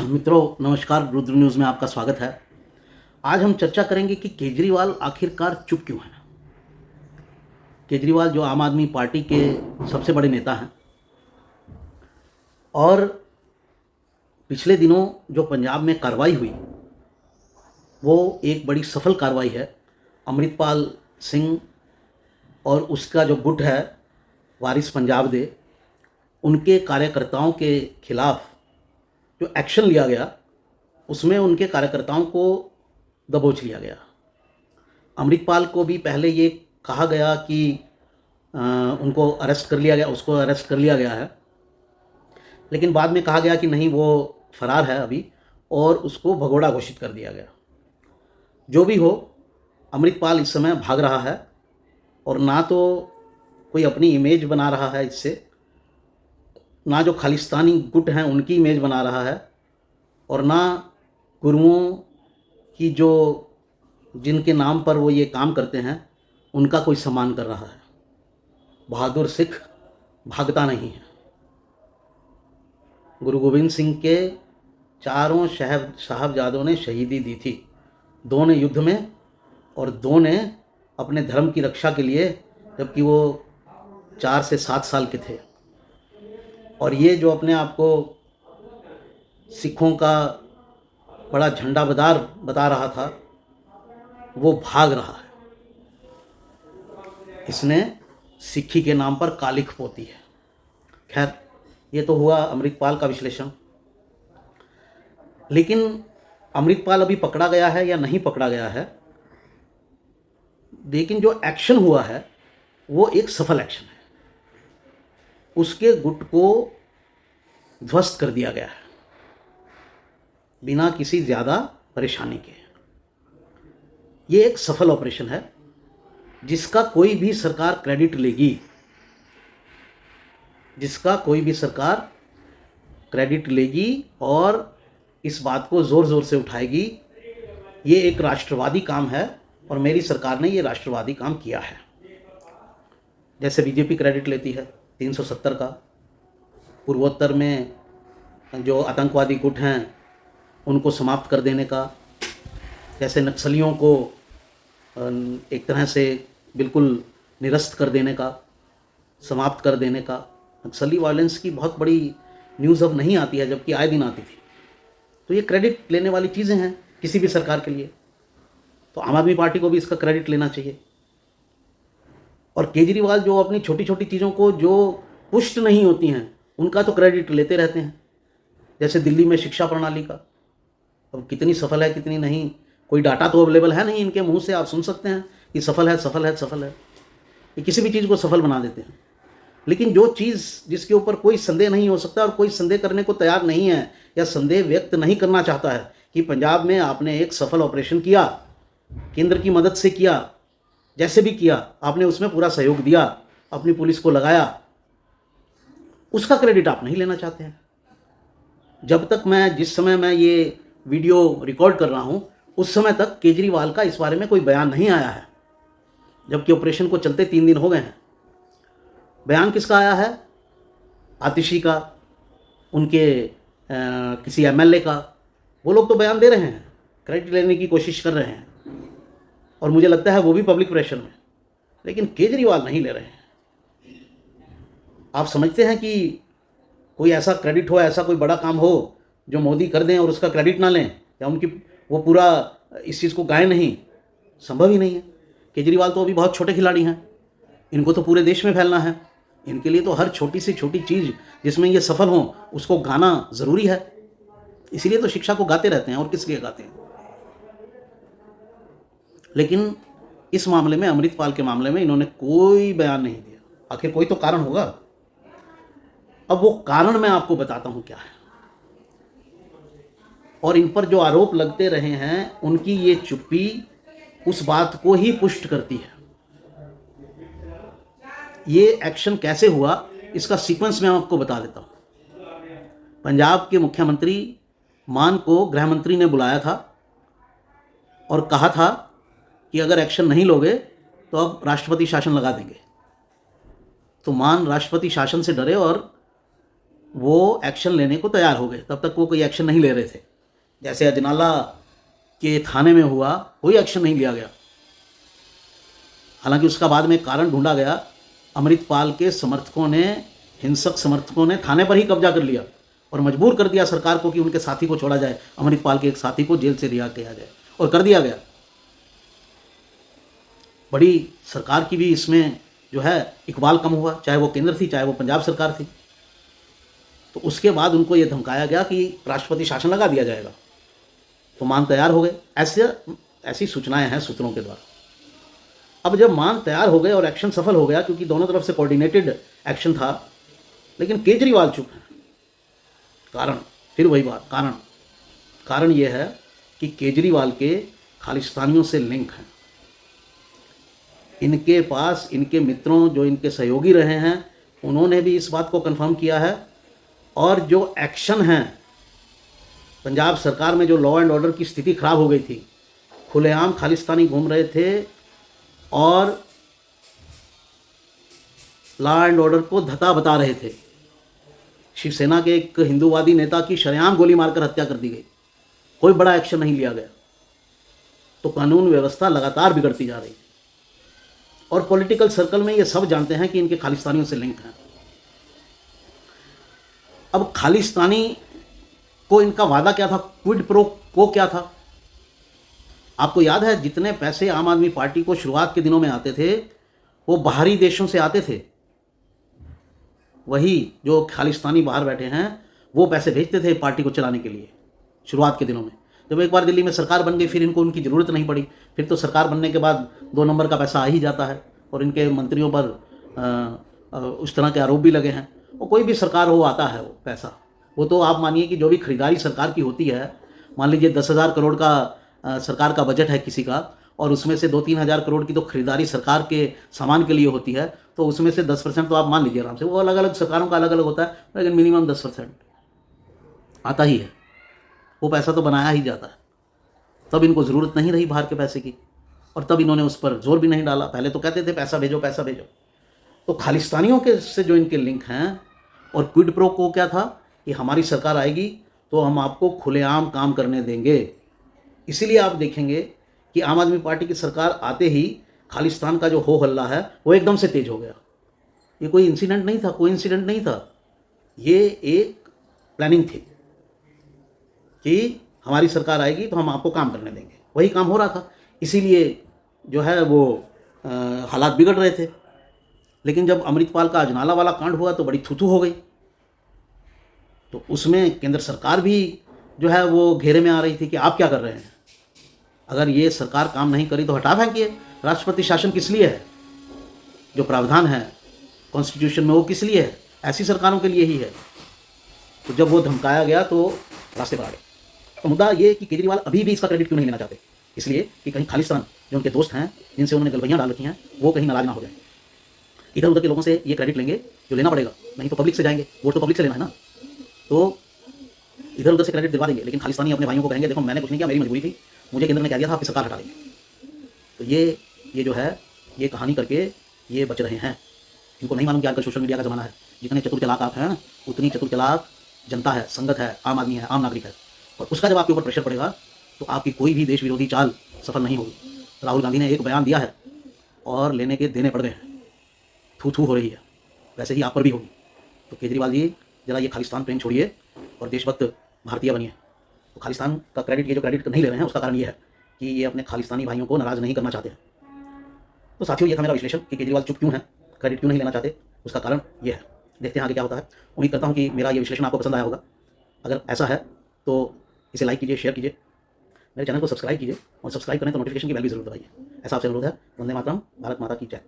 मित्रों नमस्कार, रुद्र न्यूज़ में आपका स्वागत है। आज हम चर्चा करेंगे कि केजरीवाल आखिरकार चुप क्यों हैं। केजरीवाल जो आम आदमी पार्टी के सबसे बड़े नेता हैं और पिछले दिनों जो पंजाब में कार्रवाई हुई वो एक बड़ी सफल कार्रवाई है। अमृतपाल सिंह और उसका जो गुट है वारिस पंजाब दे, उनके कार्यकर्ताओं के खिलाफ जो एक्शन लिया गया उसमें उनके कार्यकर्ताओं को दबोच लिया गया। अमृतपाल को भी पहले ये कहा गया कि उनको अरेस्ट कर लिया गया, उसको अरेस्ट कर लिया गया है, लेकिन बाद में कहा गया कि नहीं, वो फरार है अभी, और उसको भगोड़ा घोषित कर दिया गया। जो भी हो, अमृतपाल इस समय भाग रहा है और ना तो कोई अपनी इमेज बना रहा है इससे, ना जो खालिस्तानी गुट हैं उनकी इमेज बना रहा है, और ना गुरुओं की जो जिनके नाम पर वो ये काम करते हैं उनका कोई सम्मान कर रहा है। बहादुर सिख भागता नहीं है। गुरु गोविंद सिंह के चारों साहबजादों ने शहीदी दी थी, दो ने युद्ध में और दो ने अपने धर्म की रक्षा के लिए, जबकि वो 4 से 7 साल के थे। और ये जो अपने आप को सिखों का बड़ा झंडाबदार बता रहा था, वो भाग रहा है। इसने सिक्खी के नाम पर कालिख पोती है। खैर, ये तो हुआ अमृतपाल का विश्लेषण। लेकिन अमृतपाल अभी पकड़ा गया है या नहीं पकड़ा गया है, लेकिन जो एक्शन हुआ है वो एक सफल एक्शन है। उसके गुट को ध्वस्त कर दिया गया है बिना किसी ज़्यादा परेशानी के। ये एक सफल ऑपरेशन है जिसका कोई भी सरकार क्रेडिट लेगी, और इस बात को ज़ोर ज़ोर से उठाएगी। ये एक राष्ट्रवादी काम है और मेरी सरकार ने ये राष्ट्रवादी काम किया है। जैसे बीजेपी क्रेडिट लेती है 370 का, पूर्वोत्तर में जो आतंकवादी गुट हैं उनको समाप्त कर देने का, जैसे नक्सलियों को एक तरह से बिल्कुल निरस्त कर देने का, समाप्त कर देने का। नक्सली वायलेंस की बहुत बड़ी न्यूज़ अब नहीं आती है, जबकि आए दिन आती थी। तो ये क्रेडिट लेने वाली चीज़ें हैं किसी भी सरकार के लिए, तो आम आदमी पार्टी को भी इसका क्रेडिट लेना चाहिए। और केजरीवाल जो अपनी छोटी छोटी चीज़ों को जो पुष्ट नहीं होती हैं उनका तो क्रेडिट लेते रहते हैं। जैसे दिल्ली में शिक्षा प्रणाली का, अब कितनी सफल है कितनी नहीं, कोई डाटा तो अवेलेबल है नहीं, इनके मुंह से आप सुन सकते हैं कि सफल है सफल है सफल है। ये किसी भी चीज़ को सफल बना देते हैं। लेकिन जो चीज़ जिसके ऊपर कोई संदेह नहीं हो सकता और कोई संदेह करने को तैयार नहीं है या संदेह व्यक्त नहीं करना चाहता है कि पंजाब में आपने एक सफल ऑपरेशन किया, केंद्र की मदद से किया, जैसे भी किया आपने उसमें पूरा सहयोग दिया, अपनी पुलिस को लगाया, उसका क्रेडिट आप नहीं लेना चाहते हैं। जब तक जिस समय मैं ये वीडियो रिकॉर्ड कर रहा हूँ उस समय तक केजरीवाल का इस बारे में कोई बयान नहीं आया है, जबकि ऑपरेशन को चलते 3 दिन हो गए हैं। बयान किसका आया है? आतिशी का, उनके किसी एमएलए का। वो लोग तो बयान दे रहे हैं, क्रेडिट लेने की कोशिश कर रहे हैं, और मुझे लगता है वो भी पब्लिक प्रेशर में, लेकिन केजरीवाल नहीं ले रहे हैं। आप समझते हैं कि कोई ऐसा क्रेडिट हो, ऐसा कोई बड़ा काम हो जो मोदी कर दें और उसका क्रेडिट ना लें, या उनकी वो पूरा इस चीज़ को गाएं? नहीं, संभव ही नहीं है। केजरीवाल तो अभी बहुत छोटे खिलाड़ी हैं, इनको तो पूरे देश में फैलना है। इनके लिए तो हर छोटी से छोटी चीज़ जिसमें ये सफल हों उसको गाना ज़रूरी है। इसीलिए तो शिक्षा को गाते रहते हैं, और किस लिए गाते हैं। लेकिन इस मामले में, अमृतपाल के मामले में, इन्होंने कोई बयान नहीं दिया। आखिर कोई तो कारण होगा। अब वो कारण मैं आपको बताता हूं क्या है। और इन पर जो आरोप लगते रहे हैं उनकी ये चुप्पी उस बात को ही पुष्ट करती है। ये एक्शन कैसे हुआ इसका सीक्वेंस मैं आपको बता देता हूं। पंजाब के मुख्यमंत्री मान को गृह मंत्री ने बुलाया था और कहा था कि अगर एक्शन नहीं लोगे तो अब राष्ट्रपति शासन लगा देंगे। तो मान राष्ट्रपति शासन से डरे और वो एक्शन लेने को तैयार हो गए, तब तक वो कोई एक्शन नहीं ले रहे थे। जैसे अजनाला के थाने में हुआ, कोई एक्शन नहीं लिया गया। हालांकि उसका बाद में कारण ढूंढा गया, अमृतपाल के समर्थकों ने, हिंसक समर्थकों ने थाने पर ही कब्जा कर लिया और मजबूर कर दिया सरकार को कि उनके साथी को छोड़ा जाए, अमृतपाल के एक साथी को जेल से रिहा किया जाए, और कर दिया गया। बड़ी सरकार की भी इसमें जो है इकबाल कम हुआ, चाहे वो केंद्र थी चाहे वो पंजाब सरकार थी। तो उसके बाद उनको ये धमकाया गया कि राष्ट्रपति शासन लगा दिया जाएगा, तो मान तैयार हो गए। ऐसी सूचनाएं हैं सूत्रों के द्वारा। अब जब मान तैयार हो गए और एक्शन सफल हो गया, क्योंकि दोनों तरफ से कोऑर्डिनेटेड एक्शन था, लेकिन केजरीवाल चुप है। कारण, फिर वही बात, कारण ये है कि केजरीवाल के खालिस्तानियों से लिंक हैं। इनके पास इनके मित्रों, जो इनके सहयोगी रहे हैं, उन्होंने भी इस बात को कंफर्म किया है। और जो एक्शन हैं, पंजाब सरकार में जो लॉ एंड ऑर्डर की स्थिति खराब हो गई थी, खुलेआम खालिस्तानी घूम रहे थे और लॉ एंड ऑर्डर को धता बता रहे थे। शिवसेना के एक हिंदूवादी नेता की शरेआम गोली मारकर हत्या कर दी गई, कोई बड़ा एक्शन नहीं लिया गया। तो कानून व्यवस्था लगातार बिगड़ती जा रही है और पॉलिटिकल सर्कल में ये सब जानते हैं कि इनके खालिस्तानियों से लिंक हैं। अब खालिस्तानी को इनका वादा क्या था, क्विड प्रो को क्या था? आपको याद है, जितने पैसे आम आदमी पार्टी को शुरुआत के दिनों में आते थे वो बाहरी देशों से आते थे। वही जो खालिस्तानी बाहर बैठे हैं वो पैसे भेजते थे पार्टी को चलाने के लिए शुरुआत के दिनों में। जब एक बार दिल्ली में सरकार बन गई, फिर इनको उनकी ज़रूरत नहीं पड़ी। फिर तो सरकार बनने के बाद 2 नंबर का पैसा आ ही जाता है और इनके मंत्रियों पर उस तरह के आरोप भी लगे हैं। और कोई भी सरकार हो, आता है वो पैसा। वो तो आप मानिए कि जो भी खरीदारी सरकार की होती है, मान लीजिए 10,000 करोड़ का सरकार का बजट है किसी का, और उसमें से 2-3 हज़ार करोड़ की तो खरीदारी सरकार के सामान के लिए होती है, तो उसमें से 10% तो आप मान लीजिए आराम से। वो अलग अलग सरकारों का अलग अलग होता है, लेकिन मिनिमम 10% आता ही है। वो पैसा तो बनाया ही जाता है। तब इनको ज़रूरत नहीं रही बाहर के पैसे की, और तब इन्होंने उस पर जोर भी नहीं डाला। पहले तो कहते थे पैसा भेजो पैसा भेजो। तो खालिस्तानियों के से जो इनके लिंक हैं, और क्विड प्रो को क्या था कि हमारी सरकार आएगी तो हम आपको खुलेआम काम करने देंगे। इसीलिए आप देखेंगे कि आम आदमी पार्टी की सरकार आते ही खालिस्तान का जो हो हल्ला है वो एकदम से तेज हो गया। ये कोई इंसिडेंट नहीं था, कोई इंसिडेंट नहीं था, ये एक प्लानिंग थी कि हमारी सरकार आएगी तो हम आपको काम करने देंगे। वही काम हो रहा था, इसीलिए जो है वो हालात बिगड़ रहे थे। लेकिन जब अमृतपाल का अजनाला वाला कांड हुआ तो बड़ी थू-थू हो गई। तो उसमें केंद्र सरकार भी जो है वो घेरे में आ रही थी कि आप क्या कर रहे हैं, अगर ये सरकार काम नहीं करी तो हटा फेंकिए। राष्ट्रपति शासन किस लिए है? जो प्रावधान है कॉन्स्टिट्यूशन में वो किस लिए है? ऐसी सरकारों के लिए ही है। तो जब वो धमकाया गया तो रास्ते पर आ गए। तो मुद्दा ये कि केजरीवाल अभी भी इसका क्रेडिट क्यों नहीं लेना चाहते? इसलिए कि कहीं खालिस्तान जो उनके दोस्त हैं, जिनसे उन्होंने गलबैयाँ डाल रखी हैं, वो कहीं नाराज ना हो जाए। इधर उधर के लोगों से ये क्रेडिट लेंगे जो लेना पड़ेगा, नहीं तो पब्लिक से जाएंगे। वोट तो पब्लिक से लेना है ना, तो इधर उधर से क्रेडिट दिलवा देंगे। लेकिन खालिस्तानी अपने भाइयों को कहेंगे देखो मैंने कुछ नहीं किया, मेरी मजबूरी थी, मुझे केंद्र ने कह दिया था आपकी सरकार हटा देंगे। तो ये जो है ये कहानी करके ये बच रहे हैं। इनको नहीं मालूम कि आजकल सोशल मीडिया का ज़माना है। जितने चतुर चालाक आप हैं, उतनी चतुर चालाक जनता है, संगत है, आम आदमी है, आम नागरिक है। और उसका जब आपके ऊपर प्रेशर पड़ेगा तो आपकी कोई भी देश विरोधी चाल सफल नहीं होगी। राहुल गांधी ने एक बयान दिया है और लेने के देने पड़ गए हैं, थू थू हो रही है, वैसे ही आप पर भी होगी। तो केजरीवाल जी जरा ये खालिस्तान प्रेम छोड़िए और देशभक्त भारतीय बनिए। तो खालिस्तान का क्रेडिट, ये जो क्रेडिट नहीं ले रहे हैं उसका कारण ये है कि ये अपने खालिस्तानी भाइयों को नाराज़ नहीं करना चाहते हैं। तो साथियों, ये था मेरा विश्लेषण कि केजरीवाल चुप क्यों है, क्रेडिट क्यों नहीं लेना चाहते, उसका कारण ये है। देखते हैं आगे क्या होता है। उम्मीद करता हूँ कि मेरा ये विश्लेषण आपको पसंद आया होगा। अगर ऐसा है तो इसे लाइक कीजिए, शेयर कीजिए, मेरे चैनल को सब्सक्राइब कीजिए, और सब्सक्राइब करें तो नोटिफिकेशन की बेल भी जरूर दबाइए। ऐसा आपसे अनुरोध है। वंदे मातरम, भारत माता की जय।